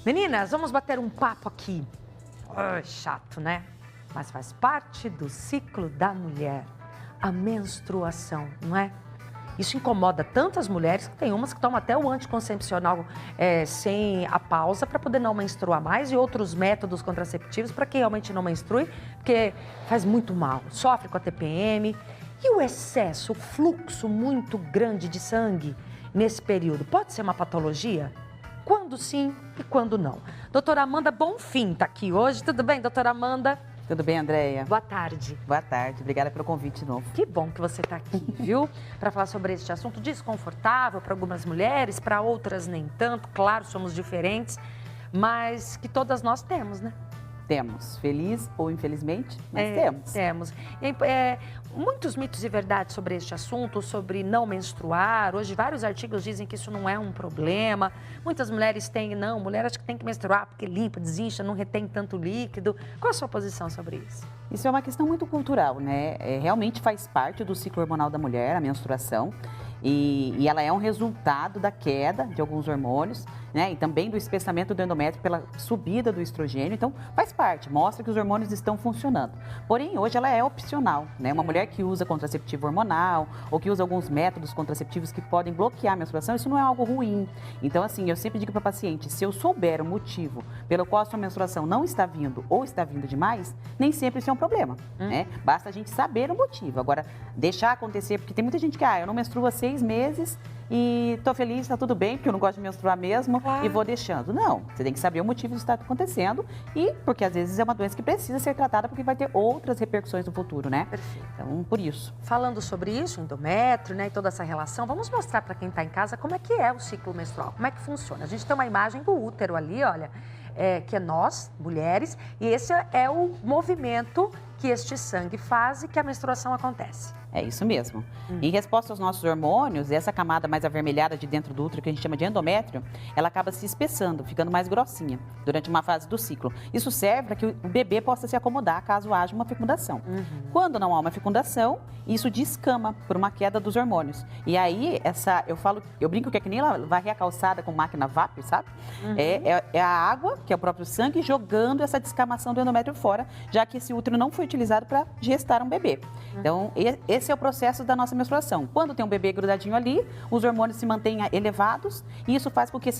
Meninas, vamos bater um papo aqui. Chato, né? Mas faz parte do ciclo da mulher, a menstruação, não é? Isso incomoda tanto as mulheres que tem umas que tomam até o anticoncepcional sem a pausa para poder não menstruar mais e outros métodos contraceptivos para quem realmente não menstrue, porque faz muito mal, sofre com a TPM. E o excesso, o fluxo muito grande de sangue nesse período, pode ser uma patologia? Quando sim e quando não. Doutora Amanda Bonfim está aqui hoje. Tudo bem, doutora Amanda? Tudo bem, Andréia? Boa tarde. Boa tarde, obrigada pelo convite de novo. Que bom que você está aqui, viu? Para falar sobre este assunto desconfortável para algumas mulheres, para outras nem tanto. Claro, somos diferentes, mas que todas nós temos, né? Temos, feliz ou infelizmente, mas temos. Temos. Muitos mitos e verdades sobre este assunto, sobre não menstruar. Hoje, vários artigos dizem que isso não é um problema. Muitas mulheres têm, mulher acha que tem que menstruar porque limpa, desincha, não retém tanto líquido. Qual a sua posição sobre isso? Isso é uma questão muito cultural, né? Realmente faz parte do ciclo hormonal da mulher, a menstruação. E ela é um resultado da queda de alguns hormônios, né? E também do espessamento do endométrio pela subida do estrogênio. Então, faz parte, mostra que os hormônios estão funcionando. Porém, hoje ela é opcional, né? Uma mulher que usa contraceptivo hormonal ou que usa alguns métodos contraceptivos que podem bloquear a menstruação, isso não é algo ruim. Então, assim, eu sempre digo para a paciente, se eu souber o motivo pelo qual a sua menstruação não está vindo ou está vindo demais, nem sempre isso é um problema, né? Basta a gente saber o motivo. Agora, deixar acontecer, porque tem muita gente que, eu não menstruo há 6 meses e tô feliz, tá tudo bem, porque eu não gosto de menstruar mesmo e vou deixando. Não, você tem que saber o motivo disso estar acontecendo e porque às vezes é uma doença que precisa ser tratada porque vai ter outras repercussões no futuro, né? Perfeito. Então, por isso. Falando sobre isso, endométrio, né, e toda essa relação, vamos mostrar para quem está em casa como é que é o ciclo menstrual, como é que funciona. A gente tem uma imagem do útero ali, olha, que é nós, mulheres, e esse é o movimento que este sangue faz e que a menstruação acontece. É isso mesmo. Em resposta aos nossos hormônios, essa camada mais avermelhada de dentro do útero, que a gente chama de endométrio, ela acaba se espessando, ficando mais grossinha durante uma fase do ciclo. Isso serve para que o bebê possa se acomodar caso haja uma fecundação. Quando não há uma fecundação, isso descama por uma queda dos hormônios. E aí, eu brinco que é que nem varrer a calçada com máquina vapor, sabe? É a água, que é o próprio sangue, jogando essa descamação do endométrio fora, já que esse útero não foi utilizado para gestar um bebê. Então, esse é o processo da nossa menstruação. Quando tem um bebê grudadinho ali, os hormônios se mantêm elevados e isso faz com que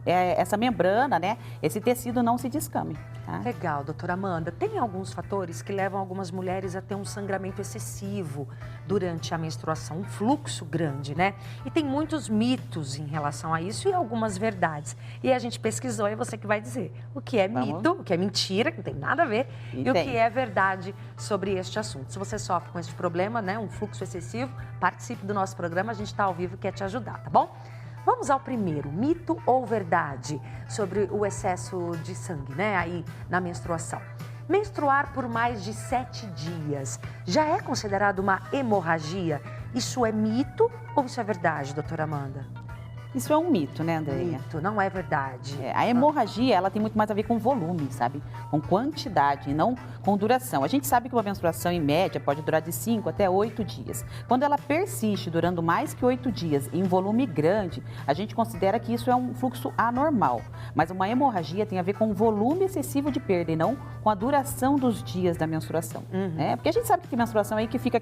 essa membrana, né, esse tecido não se descame. Tá? Legal, doutora Amanda. Tem alguns fatores que levam algumas mulheres a ter um sangramento excessivo durante a menstruação, um fluxo grande, né? E tem muitos mitos em relação a isso e algumas verdades. E a gente pesquisou e você que vai dizer o que é mito, o que é mentira, que não tem nada a ver, e o que é verdade sobre este assunto. Se você sofre com este problema, né, um fluxo excessivo, participe do nosso programa, a gente está ao vivo e quer te ajudar, tá bom? Vamos ao primeiro, mito ou verdade sobre o excesso de sangue, né, aí na menstruação. Menstruar por mais de 7 dias já é considerado uma hemorragia? Isso é mito ou isso é verdade, doutora Amanda? Isso é um mito, né, Andréia? Mito, não é verdade. A hemorragia, ela tem muito mais a ver com volume, sabe? Com quantidade e não com duração. A gente sabe que uma menstruação, em média, pode durar de 5 até 8 dias. Quando ela persiste durando mais que 8 dias em volume grande, a gente considera que isso é um fluxo anormal. Mas uma hemorragia tem a ver com o volume excessivo de perda e não com a duração dos dias da menstruação. Né? Porque a gente sabe que tem menstruação aí que fica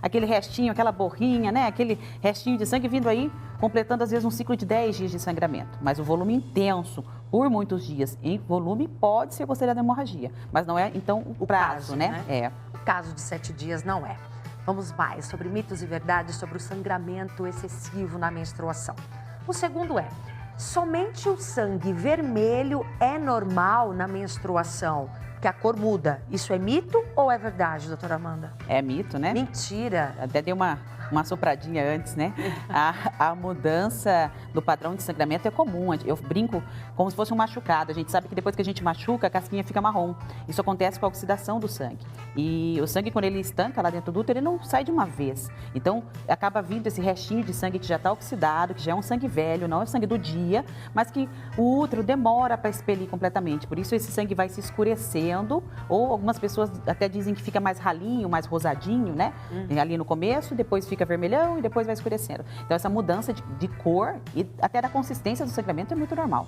aquele restinho, aquela borrinha, né? Aquele restinho de sangue vindo aí, completando às vezes um ciclo de 10 dias de sangramento, mas o volume intenso por muitos dias em volume pode ser considerado hemorragia, mas não é então o prazo, né? O caso de 7 dias não é. Vamos mais sobre mitos e verdades sobre o sangramento excessivo na menstruação. O segundo é, somente o sangue vermelho é normal na menstruação? Que a cor muda. Isso é mito ou é verdade, doutora Amanda? É mito, né? Mentira. Até deu uma sopradinha antes, né? A mudança do padrão de sangramento é comum. Eu brinco como se fosse um machucado. A gente sabe que depois que a gente machuca, a casquinha fica marrom. Isso acontece com a oxidação do sangue. E o sangue, quando ele estanca lá dentro do útero, ele não sai de uma vez. Então, acaba vindo esse restinho de sangue que já está oxidado, que já é um sangue velho, não é o sangue do dia, mas que o útero demora para expelir completamente. Por isso, esse sangue vai se escurecer escurecendo, ou algumas pessoas até dizem que fica mais ralinho, mais rosadinho, né? Ali no começo, depois fica vermelhão e depois vai escurecendo. Então, essa mudança de cor e até da consistência do sangramento é muito normal.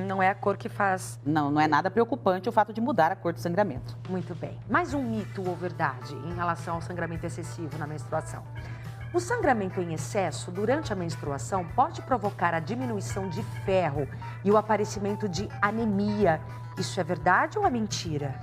Não é a cor que faz. Não é nada preocupante o fato de mudar a cor do sangramento. Muito bem. Mais um mito ou verdade em relação ao sangramento excessivo na menstruação. O sangramento em excesso durante a menstruação pode provocar a diminuição de ferro e o aparecimento de anemia. Isso é verdade ou é mentira?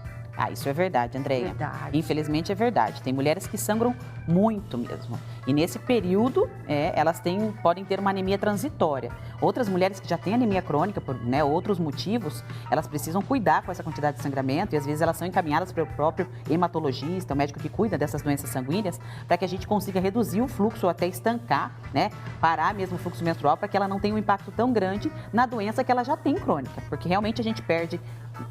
Isso é verdade, Andréia. Verdade. Infelizmente é verdade. Tem mulheres que sangram muito mesmo. E nesse período, elas podem ter uma anemia transitória. Outras mulheres que já têm anemia crônica, por outros motivos, elas precisam cuidar com essa quantidade de sangramento e às vezes elas são encaminhadas para o próprio hematologista, o médico que cuida dessas doenças sanguíneas, para que a gente consiga reduzir o fluxo ou até estancar, parar mesmo o fluxo menstrual, para que ela não tenha um impacto tão grande na doença que ela já tem crônica. Porque realmente a gente perde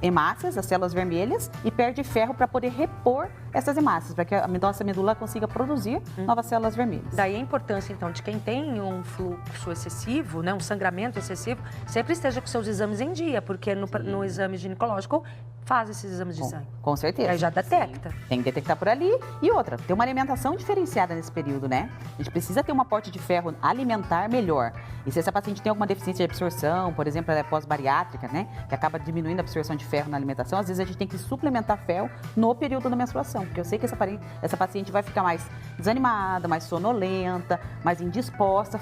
hemácias, as células vermelhas, e perde ferro para poder repor essas hemácias, para que a nossa medula consiga produzir novas células vermelhas. Daí a importância, então, de quem tem um fluxo excessivo, um sangramento excessivo, sempre esteja com seus exames em dia, porque no exame ginecológico faz esses exames de sangue. Com certeza. Aí já detecta. Sim. Tem que detectar por ali. E outra, ter uma alimentação diferenciada nesse período, né? A gente precisa ter um aporte de ferro alimentar melhor. E se essa paciente tem alguma deficiência de absorção, por exemplo, ela é pós-bariátrica, que acaba diminuindo a absorção de ferro na alimentação, às vezes a gente tem que suplementar ferro no período da menstruação, porque eu sei que essa paciente vai ficar mais desanimada, mais sonolenta, mais indisposta,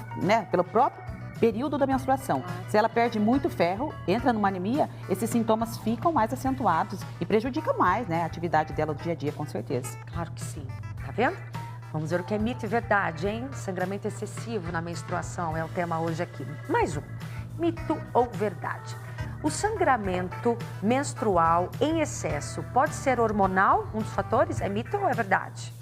pelo próprio período da menstruação. Se ela perde muito ferro, entra numa anemia, esses sintomas ficam mais acentuados e prejudicam mais, a atividade dela do dia a dia, com certeza. Claro que sim. Tá vendo? Vamos ver o que é mito e verdade, hein? Sangramento excessivo na menstruação é o tema hoje aqui. Mais um. Mito ou verdade? O sangramento menstrual em excesso pode ser hormonal, um dos fatores? É mito ou é verdade?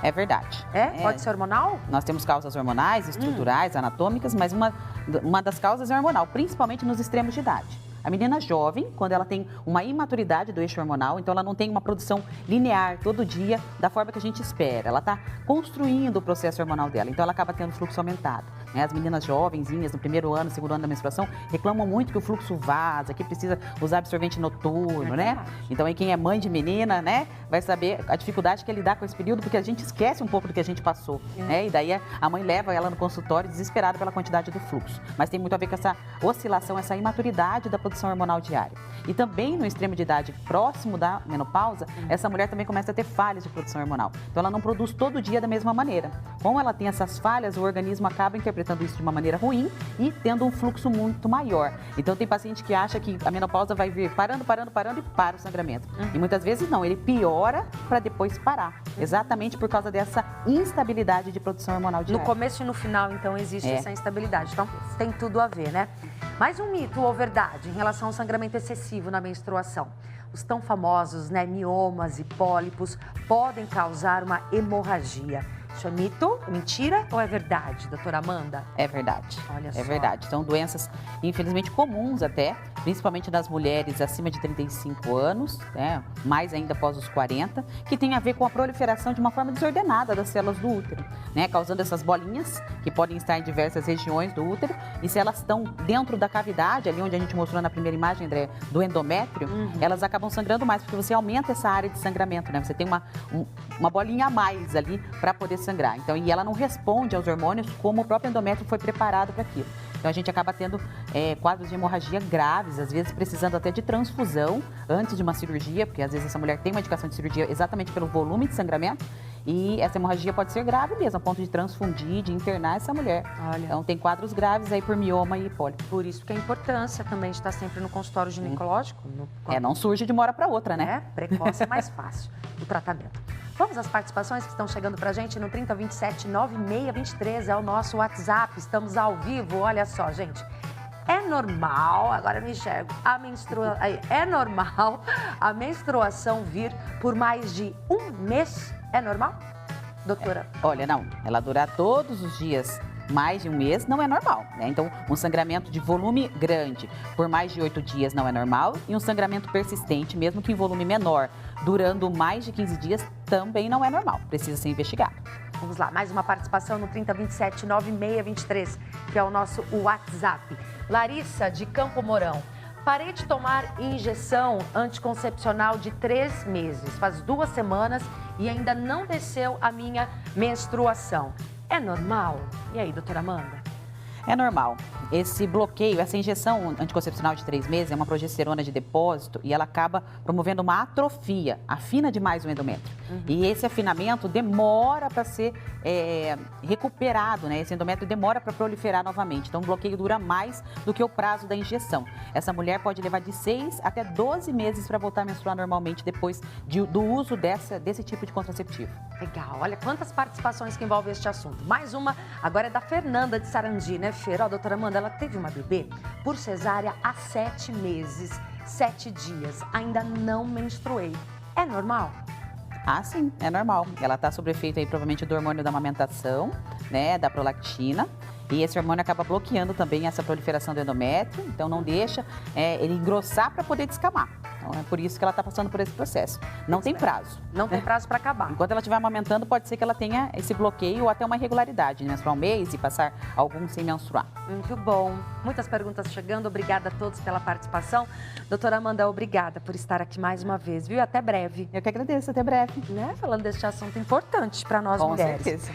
É verdade. Pode ser hormonal? Nós temos causas hormonais, estruturais, anatômicas, mas uma das causas é hormonal, principalmente nos extremos de idade. A menina jovem, quando ela tem uma imaturidade do eixo hormonal, então ela não tem uma produção linear todo dia da forma que a gente espera. Ela está construindo o processo hormonal dela, então ela acaba tendo fluxo aumentado. As meninas jovenzinhas, no primeiro ano, segundo ano da menstruação, reclamam muito que o fluxo vaza, que precisa usar absorvente noturno, Então, aí quem é mãe de menina, vai saber a dificuldade que é lidar com esse período, porque a gente esquece um pouco do que a gente passou, E daí a mãe leva ela no consultório desesperada pela quantidade do fluxo. Mas tem muito a ver com essa oscilação, essa imaturidade da produção hormonal diária. E também no extremo de idade próximo da menopausa, essa mulher também começa a ter falhas de produção hormonal. Então, ela não produz todo dia da mesma maneira. Como ela tem essas falhas, o organismo acaba interpretando isso de uma maneira ruim e tendo um fluxo muito maior. Então, tem paciente que acha que a menopausa vai vir parando e para o sangramento. E muitas vezes não, ele piora para depois parar. Exatamente por causa dessa instabilidade de produção hormonal diária. No começo e no final, então, existe essa instabilidade. Então, tem tudo a ver, Mais um mito ou verdade em relação ao sangramento excessivo na menstruação. Os tão famosos, miomas e pólipos podem causar uma hemorragia. Isso é mito, mentira ou é verdade, doutora Amanda? É verdade. Olha só. É verdade. São doenças, infelizmente, comuns até, principalmente nas mulheres acima de 35 anos, mais ainda após os 40, que tem a ver com a proliferação de uma forma desordenada das células do útero, causando essas bolinhas que podem estar em diversas regiões do útero, e se elas estão dentro da cavidade, ali onde a gente mostrou na primeira imagem, André, do endométrio, elas acabam sangrando mais, porque você aumenta essa área de sangramento, Você tem uma bolinha a mais ali para poder sangrar. Então, e ela não responde aos hormônios como o próprio endométrio foi preparado para aquilo. Então, a gente acaba tendo quadros de hemorragia graves, às vezes precisando até de transfusão antes de uma cirurgia, porque às vezes essa mulher tem uma indicação de cirurgia exatamente pelo volume de sangramento, e essa hemorragia pode ser grave mesmo, a ponto de transfundir, de internar essa mulher. Olha. Então, tem quadros graves aí por mioma e pólipo. Por isso que a importância também de estar sempre no consultório ginecológico. Não surge de uma hora para outra, Precoce é mais fácil o tratamento. Vamos às participações que estão chegando pra gente no 3027-9623, é o nosso WhatsApp, estamos ao vivo, olha só, gente. É normal, agora eu me enxergo, é normal a menstruação vir por mais de um mês? É normal, doutora? Olha, não, ela durar todos os dias mais de um mês não é normal, Então, um sangramento de volume grande por mais de 8 dias não é normal, e um sangramento persistente, mesmo que em volume menor, durando mais de 15 dias, também não é normal, precisa ser investigado. Vamos lá, mais uma participação no 3027-9623, que é o nosso WhatsApp. Larissa, de Campo Mourão. Parei de tomar injeção anticoncepcional de 3 meses, faz 2 semanas e ainda não desceu a minha menstruação. É normal? E aí, doutora Amanda? É normal. Esse bloqueio, essa injeção anticoncepcional de 3 meses é uma progesterona de depósito e ela acaba promovendo uma atrofia, afina demais o endométrio. E esse afinamento demora para ser recuperado, né? Esse endométrio demora para proliferar novamente. Então, o bloqueio dura mais do que o prazo da injeção. Essa mulher pode levar de 6 até 12 meses para voltar a menstruar normalmente depois do uso desse tipo de contraceptivo. Legal, olha quantas participações que envolvem este assunto. Mais uma, agora é da Fernanda de Sarandi, né, Fer? Ó, doutora Amanda, ela teve uma bebê por cesárea há 7 meses, 7 dias. Ainda não menstruei. É normal? Ah, sim, é normal. Ela está sob efeito aí, provavelmente, do hormônio da amamentação, né, da prolactina. E esse hormônio acaba bloqueando também essa proliferação do endométrio, então não deixa ele engrossar para poder descamar. Então é por isso que ela está passando por esse processo. Não tem prazo. Não tem prazo para acabar. Enquanto ela estiver amamentando, pode ser que ela tenha esse bloqueio ou até uma irregularidade, menstruar um mês e passar algum sem menstruar. Muito bom. Muitas perguntas chegando. Obrigada a todos pela participação. Doutora Amanda, obrigada por estar aqui mais uma vez, viu? Até breve. Eu que agradeço, até breve. Né? Falando deste assunto importante para nós mulheres. Com certeza.